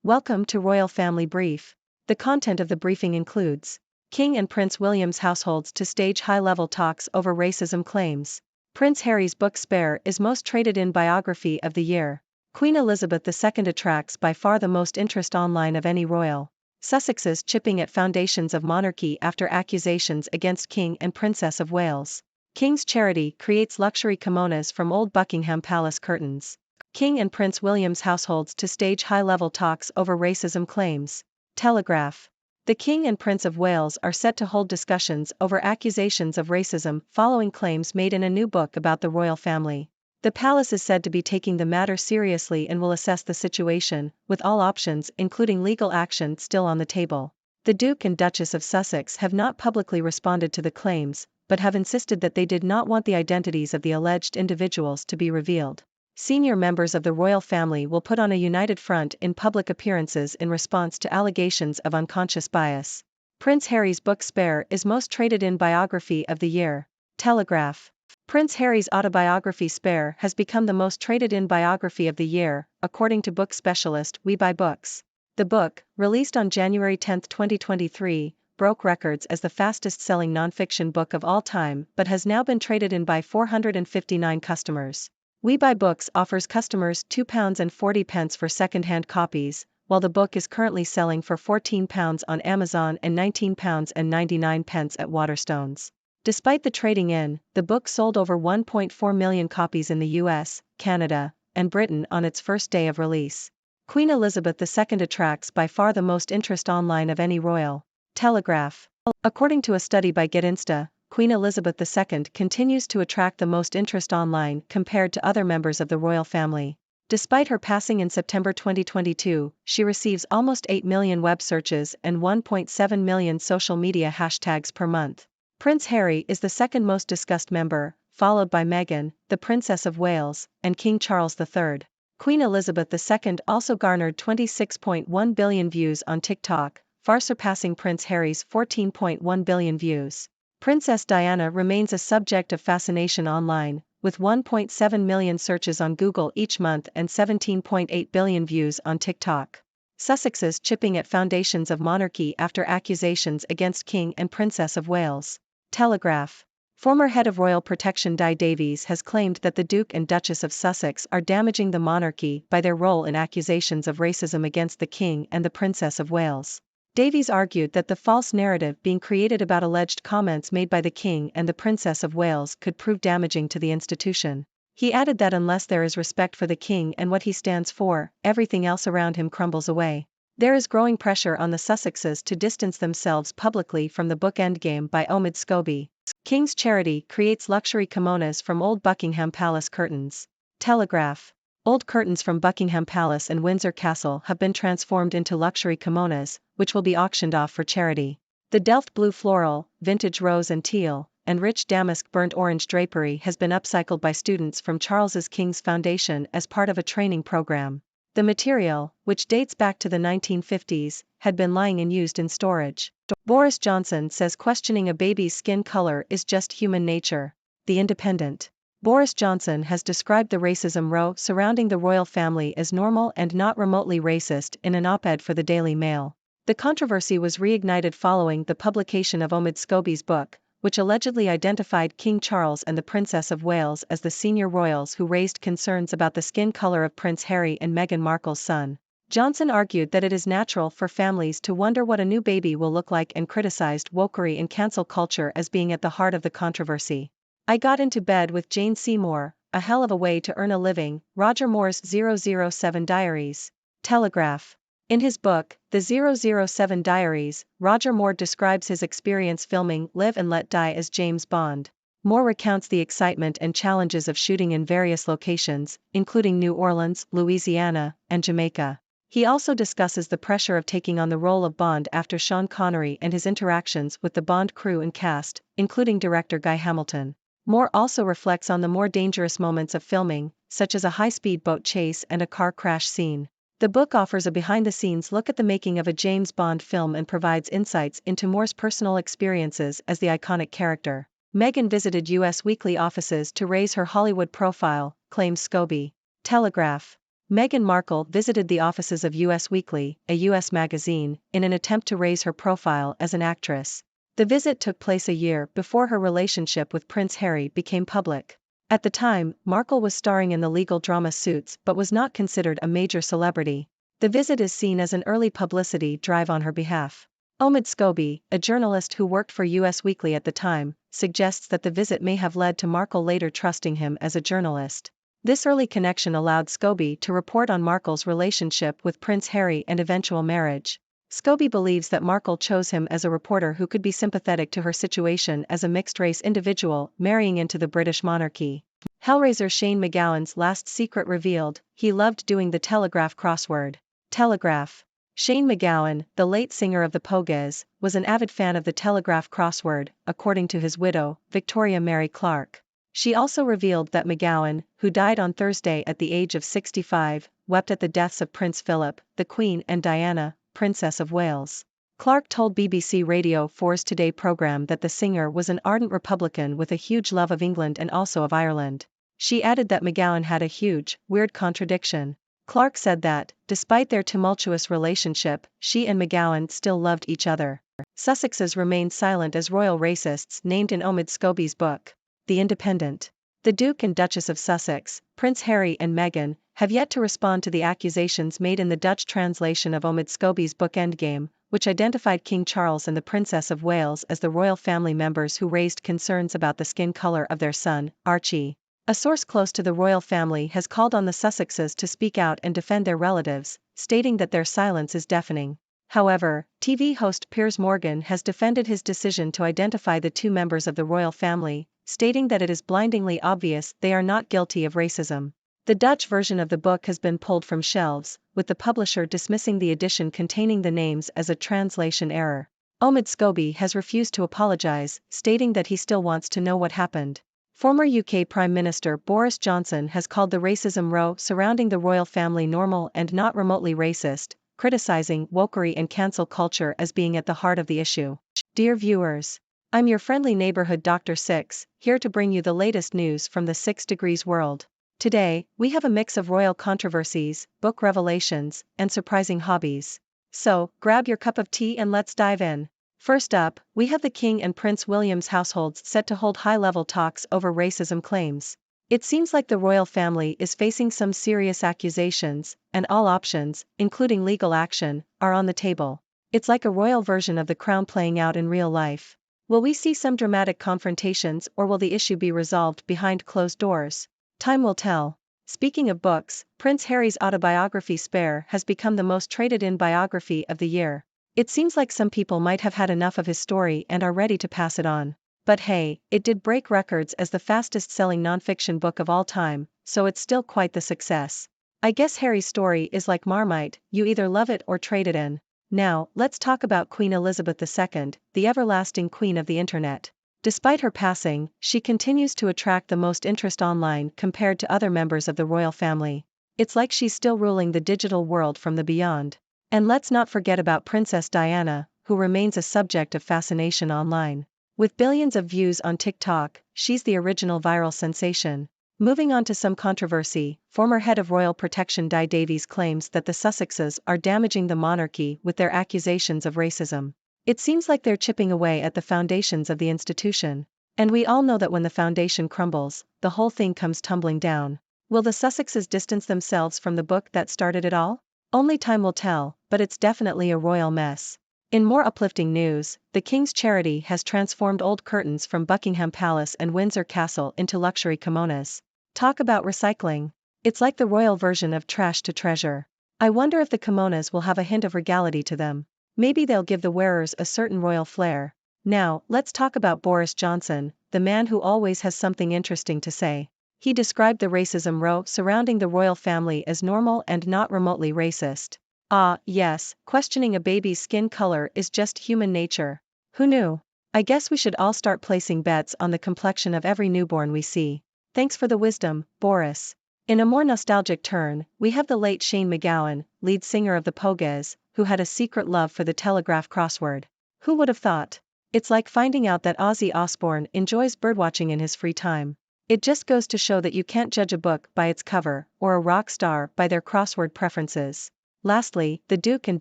Welcome to Royal Family Brief. The content of the briefing includes King and Prince William's households to stage high-level talks over racism claims. Prince Harry's book Spare is most traded-in biography of the year. Queen Elizabeth II attracts by far the most interest online of any royal. Sussexes chipping at foundations of monarchy after accusations against King and Princess of Wales. King's Charity creates luxury kimonos from old Buckingham Palace curtains. King and Prince William's households to stage high-level talks over racism claims. Telegraph. The King and Prince of Wales are set to hold discussions over accusations of racism following claims made in a new book about the royal family. The palace is said to be taking the matter seriously and will assess the situation, with all options including legal action still on the table. The Duke and Duchess of Sussex have not publicly responded to the claims, but have insisted that they did not want the identities of the alleged individuals to be revealed. Senior members of the royal family will put on a united front in public appearances in response to allegations of unconscious bias. Prince Harry's book Spare is most traded-in biography of the year. Telegraph. Prince Harry's autobiography Spare has become the most traded-in biography of the year, according to book specialist WeBuyBooks. The book, released on January 10, 2023, broke records as the fastest-selling nonfiction book of all time but has now been traded in by 459 customers. WeBuyBooks offers customers £2.40 for second-hand copies, while the book is currently selling for £14 on Amazon and £19.99 at Waterstones. Despite the trading in, the book sold over 1.4 million copies in the US, Canada, and Britain on its first day of release. Queen Elizabeth II attracts by far the most interest online of any royal. Telegraph. According to a study by GetInsta, Queen Elizabeth II continues to attract the most interest online compared to other members of the royal family. Despite her passing in September 2022, she receives almost 8 million web searches and 1.7 million social media hashtags per month. Prince Harry is the second most discussed member, followed by Meghan, the Princess of Wales, and King Charles III. Queen Elizabeth II also garnered 26.1 billion views on TikTok, far surpassing Prince Harry's 14.1 billion views. Princess Diana remains a subject of fascination online, with 1.7 million searches on Google each month and 17.8 billion views on TikTok. Sussexes chipping at foundations of monarchy after accusations against King and Princess of Wales. Telegraph. Former head of Royal Protection Di Davies has claimed that the Duke and Duchess of Sussex are damaging the monarchy by their role in accusations of racism against the King and the Princess of Wales. Davies argued that the false narrative being created about alleged comments made by the King and the Princess of Wales could prove damaging to the institution. He added that unless there is respect for the King and what he stands for, everything else around him crumbles away. There is growing pressure on the Sussexes to distance themselves publicly from the book Endgame by Omid Scobie. King's Charity creates luxury kimonos from old Buckingham Palace curtains. Telegraph. Old curtains from Buckingham Palace and Windsor Castle have been transformed into luxury kimonos, which will be auctioned off for charity. The Delft blue floral, vintage rose and teal, and rich damask burnt orange drapery has been upcycled by students from Charles King's Foundation as part of a training program. The material, which dates back to the 1950s, had been lying unused in storage. Boris Johnson says questioning a baby's skin color is just human nature. The Independent. Boris Johnson has described the racism row surrounding the royal family as normal and not remotely racist in an op-ed for the Daily Mail. The controversy was reignited following the publication of Omid Scobie's book, which allegedly identified King Charles and the Princess of Wales as the senior royals who raised concerns about the skin color of Prince Harry and Meghan Markle's son. Johnson argued that it is natural for families to wonder what a new baby will look like and criticized wokery and cancel culture as being at the heart of the controversy. I got into bed with Jane Seymour, a hell of a way to earn a living, Roger Moore's 007 Diaries. Telegraph. In his book, The 007 Diaries, Roger Moore describes his experience filming Live and Let Die as James Bond. Moore recounts the excitement and challenges of shooting in various locations, including New Orleans, Louisiana, and Jamaica. He also discusses the pressure of taking on the role of Bond after Sean Connery and his interactions with the Bond crew and cast, including director Guy Hamilton. Moore also reflects on the more dangerous moments of filming, such as a high-speed boat chase and a car crash scene. The book offers a behind-the-scenes look at the making of a James Bond film and provides insights into Moore's personal experiences as the iconic character. Meghan visited U.S. Weekly offices to raise her Hollywood profile, claims Scobie. Telegraph. Meghan Markle visited the offices of US Weekly, a US magazine, in an attempt to raise her profile as an actress. The visit took place a year before her relationship with Prince Harry became public. At the time, Markle was starring in the legal drama Suits but was not considered a major celebrity. The visit is seen as an early publicity drive on her behalf. Omid Scobie, a journalist who worked for US Weekly at the time, suggests that the visit may have led to Markle later trusting him as a journalist. This early connection allowed Scobie to report on Markle's relationship with Prince Harry and eventual marriage. Scobie believes that Markle chose him as a reporter who could be sympathetic to her situation as a mixed-race individual marrying into the British monarchy. Hellraiser Shane MacGowan's last secret revealed, he loved doing the Telegraph crossword. Telegraph. Shane MacGowan, the late singer of the Pogues, was an avid fan of the Telegraph crossword, according to his widow, Victoria Mary Clark. She also revealed that MacGowan, who died on Thursday at the age of 65, wept at the deaths of Prince Philip, the Queen and Diana, Princess of Wales. Clark told BBC Radio 4's Today programme that the singer was an ardent Republican with a huge love of England and also of Ireland. She added that MacGowan had a huge, weird contradiction. Clark said that, despite their tumultuous relationship, she and MacGowan still loved each other. Sussexes remained silent as royal racists named in Omid Scobie's book. The Independent. The Duke and Duchess of Sussex, Prince Harry and Meghan, have yet to respond to the accusations made in the Dutch translation of Omid Scobie's book Endgame, which identified King Charles and the Princess of Wales as the royal family members who raised concerns about the skin color of their son, Archie. A source close to the royal family has called on the Sussexes to speak out and defend their relatives, stating that their silence is deafening. However, TV host Piers Morgan has defended his decision to identify the two members of the royal family, stating that it is blindingly obvious they are not guilty of racism. The Dutch version of the book has been pulled from shelves, with the publisher dismissing the edition containing the names as a translation error. Omid Scobie has refused to apologize, stating that he still wants to know what happened. Former UK Prime Minister Boris Johnson has called the racism row surrounding the royal family normal and not remotely racist, criticizing wokery and cancel culture as being at the heart of the issue. Dear viewers, I'm your friendly neighborhood Dr. Six, here to bring you the latest news from the 6 Degrees world. Today, we have a mix of royal controversies, book revelations, and surprising hobbies. So, grab your cup of tea and let's dive in. First up, we have the King and Prince William's households set to hold high-level talks over racism claims. It seems like the royal family is facing some serious accusations, and all options, including legal action, are on the table. It's like a royal version of The Crown playing out in real life. Will we see some dramatic confrontations or will the issue be resolved behind closed doors? Time will tell. Speaking of books, Prince Harry's autobiography Spare has become the most traded-in biography of the year. It seems like some people might have had enough of his story and are ready to pass it on. But hey, it did break records as the fastest-selling nonfiction book of all time, so it's still quite the success. I guess Harry's story is like Marmite, you either love it or trade it in. Now, let's talk about Queen Elizabeth II, the everlasting queen of the internet. Despite her passing, she continues to attract the most interest online compared to other members of the royal family. It's like she's still ruling the digital world from the beyond. And let's not forget about Princess Diana, who remains a subject of fascination online. With billions of views on TikTok, she's the original viral sensation. Moving on to some controversy, former head of Royal Protection Di Davies claims that the Sussexes are damaging the monarchy with their accusations of racism. It seems like they're chipping away at the foundations of the institution. And we all know that when the foundation crumbles, the whole thing comes tumbling down. Will the Sussexes distance themselves from the book that started it all? Only time will tell, but it's definitely a royal mess. In more uplifting news, the King's Charity has transformed old curtains from Buckingham Palace and Windsor Castle into luxury kimonos. Talk about recycling. It's like the royal version of trash to treasure. I wonder if the kimonos will have a hint of regality to them. Maybe they'll give the wearers a certain royal flair. Now, let's talk about Boris Johnson, the man who always has something interesting to say. He described the racism row surrounding the royal family as normal and not remotely racist. Ah, yes, questioning a baby's skin color is just human nature. Who knew? I guess we should all start placing bets on the complexion of every newborn we see. Thanks for the wisdom, Boris. In a more nostalgic turn, we have the late Shane MacGowan, lead singer of the Pogues, who had a secret love for the Telegraph crossword. Who would have thought? It's like finding out that Ozzy Osbourne enjoys birdwatching in his free time. It just goes to show that you can't judge a book by its cover, or a rock star by their crossword preferences. Lastly, the Duke and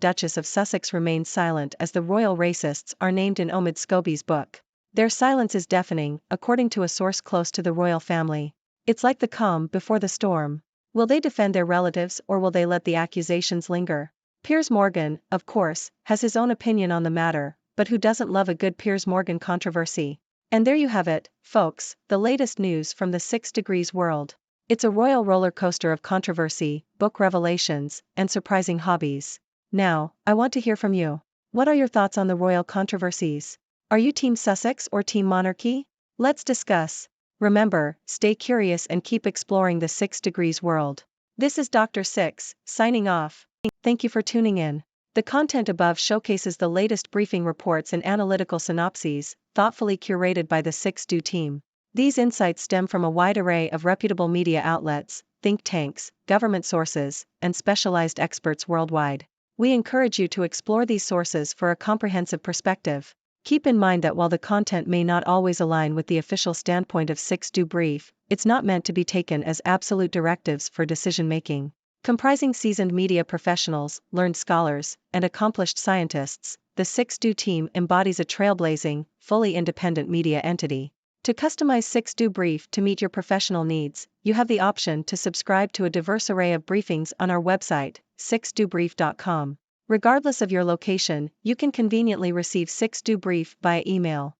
Duchess of Sussex remain silent as the royal racists are named in Omid Scobie's book. Their silence is deafening, according to a source close to the royal family. It's like the calm before the storm. Will they defend their relatives or will they let the accusations linger? Piers Morgan, of course, has his own opinion on the matter, but who doesn't love a good Piers Morgan controversy? And there you have it, folks, the latest news from the 6 Degrees world. It's a royal roller coaster of controversy, book revelations, and surprising hobbies. Now, I want to hear from you. What are your thoughts on the royal controversies? Are you Team Sussex or Team Monarchy? Let's discuss. Remember, stay curious and keep exploring the 6 Degrees world. This is Dr. Six, signing off. Thank you for tuning in. The content above showcases the latest briefing reports and analytical synopses, thoughtfully curated by the 6Do team. These insights stem from a wide array of reputable media outlets, think tanks, government sources, and specialized experts worldwide. We encourage you to explore these sources for a comprehensive perspective. Keep in mind that while the content may not always align with the official standpoint of 6Do Brief, it's not meant to be taken as absolute directives for decision-making. Comprising seasoned media professionals, learned scholars, and accomplished scientists, the 6Do team embodies a trailblazing, fully independent media entity. To customize 6Do Brief to meet your professional needs, you have the option to subscribe to a diverse array of briefings on our website, 6dobrief.com. Regardless of your location, you can conveniently receive 6Do Brief via email.